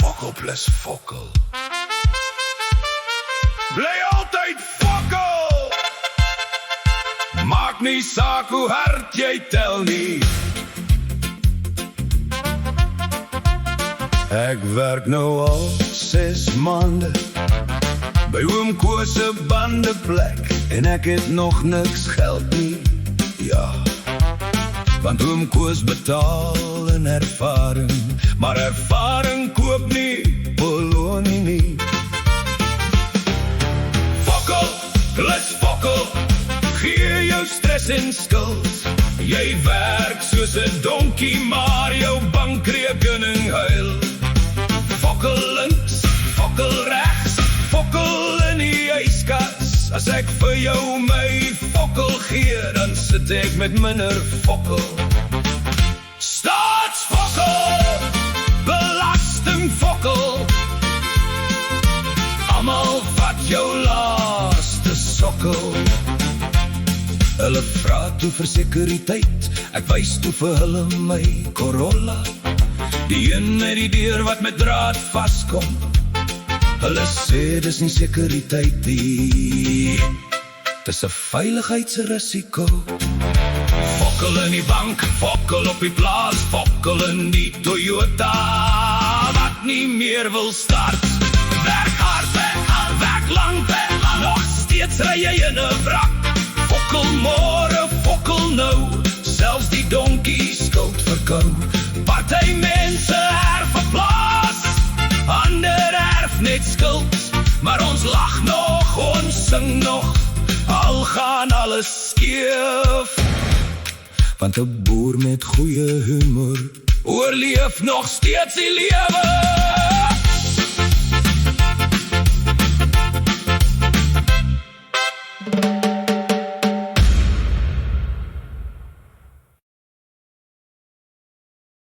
Fokkel plus fokkel. Bly altyd fokkel. Maak nie saak hoe hard jy tel nie. Ek werk nou al 6 maande by oom Koos se bandeplek en ek het nog niks geld nie. Ja, want oom Koos betaal in ervaring, maar ervaring koop nie polonie nie. Fokkel plus fokkel, gee jou stress en skuld. Jy werk soos 'n donkie, maar jou bankrekening huil. Fokkel links, fokkel regs, fokkel in die yskas. As ek vir jou my fokkel gee, dan sit ek met minder fokkel. Staatsfokkel, belastingfokkel, almal vat jou laaste sokkel. Hulle vra toe vir sekuriteit, ek wys toe vir hulle my Corolla. Die een met die deur wat met draad vaskom. Hulle sê dis nie sekuriteit nie, dis 'n veiligheidsrisiko. Fokkel in die bank, fokkel op die plaas, fokkel in die Toyota wat nie meer wil start. Werk hard, werk lang, nog steeds ry jy in 'n wrak. Fokkel môre, fokkel nou, selfs die donkie skuld verkou. Party mense erf 'n plaas, ander erf net skuld. Maar ons lag nog, ons sing nog, al gaan alles skeef. Want 'n boer met goeie humor oorleef nog steeds die lewe.